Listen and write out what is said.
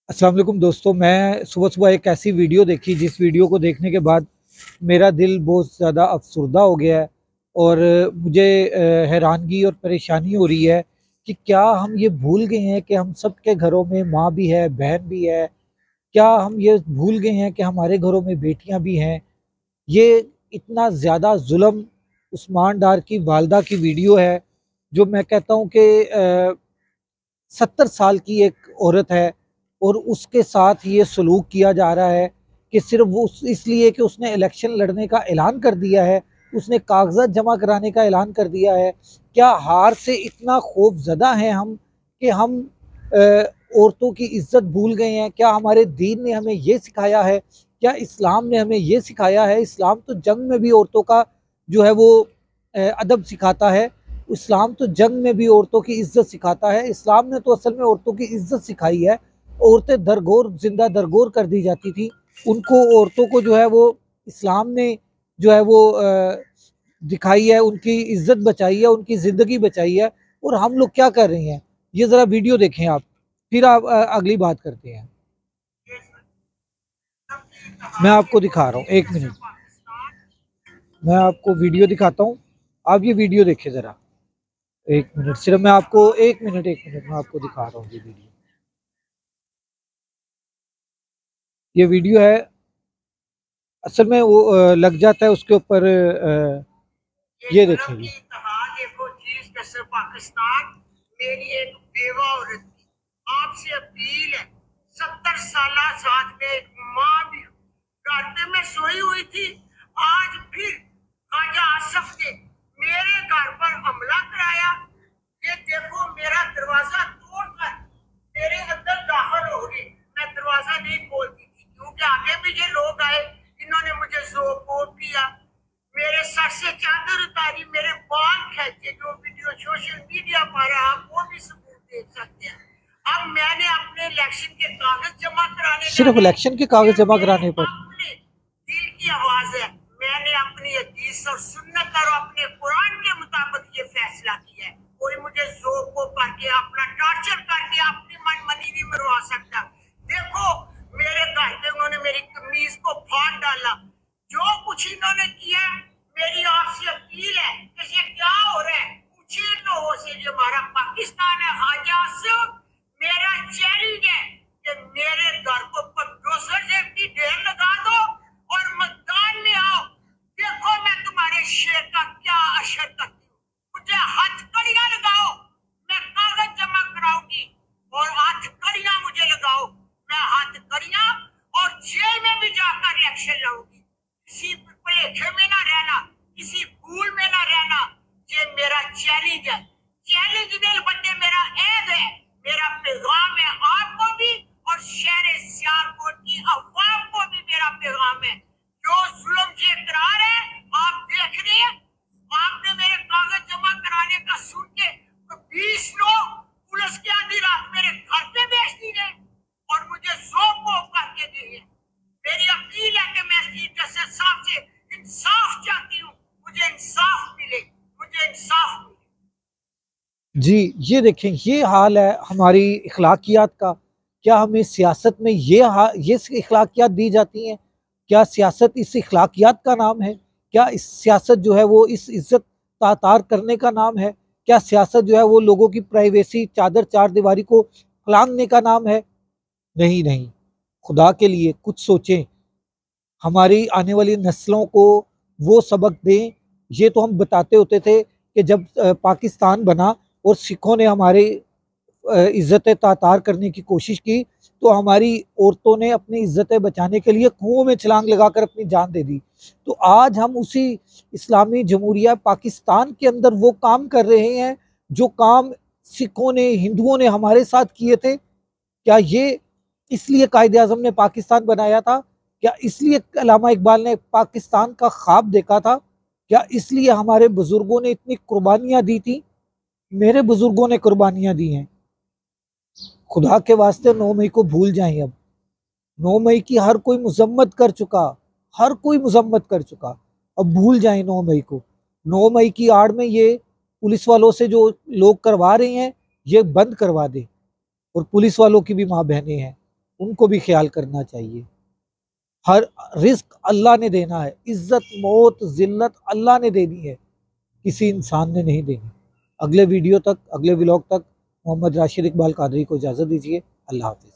अस्सलाम वालेकुम दोस्तों, मैं सुबह सुबह एक ऐसी वीडियो देखी जिस वीडियो को देखने के बाद मेरा दिल बहुत ज़्यादा अफसुर्दा हो गया है। और मुझे हैरानगी और परेशानी हो रही है कि क्या हम ये भूल गए हैं कि हम सब के घरों में माँ भी है, बहन भी है। क्या हम ये भूल गए हैं कि हमारे घरों में बेटियां भी हैं। ये इतना ज़्यादा जुल्म उस्मान डार की वालदा की वीडियो है, जो मैं कहता हूँ कि 70 साल की एक औरत है और उसके साथ ये सलूक किया जा रहा है कि सिर्फ वो इसलिए कि उसने इलेक्शन लड़ने का ऐलान कर दिया है, उसने कागजात जमा कराने का ऐलान कर दिया है। क्या हार से इतना खौफजदा हैं हम कि हम औरतों की इज्जत भूल गए हैं? क्या हमारे दीन ने हमें ये सिखाया है? क्या इस्लाम ने हमें ये सिखाया है? इस्लाम तो जंग में भी औरतों का जो है वो अदब सिखाता है। इस्लाम तो जंग में भी औरतों की इज्जत सिखाता है। इस्लाम ने तो असल में औरतों की इज्जत सिखाई है। औरतें दरगोर जिंदा दरगोर कर दी जाती थी, उनको औरतों को जो है वो इस्लाम ने जो है वो दिखाई है, उनकी इज्जत बचाई है, उनकी ज़िंदगी बचाई है। और हम लोग क्या कर रहे हैं, ये ज़रा वीडियो देखें आप, फिर आप अगली बात करते हैं। मैं आपको दिखा रहा हूँ, एक मिनट, मैं आपको वीडियो दिखाता हूँ। आप ये वीडियो देखें ज़रा, एक मिनट सिर्फ, मैं आपको एक मिनट मैं आपको दिखा रहा हूँ। ये वीडियो है, असल में वो लग जाता है उसके ऊपर। ये देखें जी। देखो चीज कैसे पाकिस्तान, मेरी एक बेवा औरत थी, आपसे अपील है, 70 साल साथ में एक माँ भी घर पे मैं सोई हुई थी। आज फिर ख्वाजा आसफ ने मेरे घर पर हमला कराया। ये देखो मेरा दरवाजा तोड़कर मेरे अंदर दाखिल हो गए। मैं दरवाजा नहीं खोलती थी क्योंकि आगे भी ये लोग आए, इन्होंने मुझे जोर दिया, मेरे सर से चादर उतारी, मेरे बाल खींचे। जो वीडियो सोशल मीडिया पर है आप वो भी सबूत देख सकते हैं। अब मैंने अपने इलेक्शन के कागज जमा कराने, सिर्फ इलेक्शन के कागज जमा कराने पर अपने दिल की आवाज है, मैंने अपनी हदीस और सुन्नत और अपने कुरान के मुताबिक ये फैसला किया है। कोई मुझे जोर को करके अपना टॉर्चर करके अपनी मनमानी नहीं मरवा सकता। देखो मेरे घर पे उन्होंने मेरी कमीज को फाड़ डाला। जो कुछ इन्होंने किया, मेरी आपसे अपील है कि ये क्या हो रहा है, पूछिए इन लोगों से। ये हमारा पाकिस्तान है। ख्वाजा आसिफ, मेरा चैलेंज है कि मेरे घर को बलडोजर से भी ढेर लगा दो और मैदान में आओ। देखो मैं तुम्हारे शेर का क्या असर करती हूँ। मुझे हथकड़ियां लगाओ, मैं कागज जमा कराऊंगी, और हथकड़ियां मुझे लगाओ, मैं हथकड़ियां और जेल में भी जाकर इलेक्शन लड़ूंगी। किसी भुलेखे में ना रहना, किसी भूल में ना रहना। ये मेरा चैलेंज है। चैलेंज दिल बंदे मेरा ऐब है, मेरा पैगाम है आपको भी और शहर सियालकोट की अवाम को भी मेरा पैगाम है। जो जुल्म ये करार है आप देख रहे हैं। आपने मेरे कागज जमा कराने का सुन के 20 लोग पुलिस की आधी रात मेरे घर पे भेज दिए और मुझे सौंप करके दिए। मेरी अपील है कि मैं चीफ जस्टिस साहब से इंसाफ चाहती हूँ, मुझे इंसाफ मिले, मुझे इंसाफ मिले। जी, ये देखें, ये हाल है हमारी इखलाकियात का। क्या हमें सियासत में ये इखलाकियात दी जाती हैं? क्या सियासत इस इखलाकियात का नाम है? क्या इस सियासत जो है वो इस इज़्ज़त तातार करने का नाम है? क्या सियासत जो है वो लोगों की प्राइवेसी चादर चारदीवारी को लांघने का नाम है? नहीं, नहीं, खुदा के लिए कुछ सोचें। हमारी आने वाली नस्लों को वो सबक दें। ये तो हम बताते होते थे कि जब पाकिस्तान बना और सिखों ने हमारे इज़्ज़तें तातार करने की कोशिश की, तो हमारी औरतों ने अपनी इज़्ज़तें बचाने के लिए कुओं में छलांग लगाकर अपनी जान दे दी। तो आज हम उसी इस्लामी जमहूरिया पाकिस्तान के अंदर वो काम कर रहे हैं जो काम सिखों ने, हिंदुओं ने हमारे साथ किए थे। क्या ये इसलिए कायदे-आज़म ने पाकिस्तान बनाया था? क्या इसलिए अल्लामा इकबाल ने पाकिस्तान का ख्वाब देखा था? क्या इसलिए हमारे बुज़ुर्गों ने इतनी कुर्बानियाँ दी थी? मेरे बुज़ुर्गों ने कुर्बानियाँ दी हैं। खुदा के वास्ते 9 मई को भूल जाएँ अब। 9 मई की हर कोई मज़म्मत कर चुका, हर कोई मज़म्मत कर चुका। अब भूल जाएँ 9 मई को। 9 मई की आड़ में ये पुलिस वालों से जो लोग करवा रहे हैं, ये बंद करवा दें। और पुलिस वालों की भी माँ बहनें हैं। उनको भी ख्याल करना चाहिए। हर रिस्क अल्लाह ने देना है, इज्जत मौत जिल्लत अल्लाह ने देनी है, किसी इंसान ने नहीं देनी। अगले वीडियो तक, अगले व्लॉग तक मोहम्मद राशिद इकबाल कादरी को इजाज़त दीजिए। अल्लाह हाफिज़।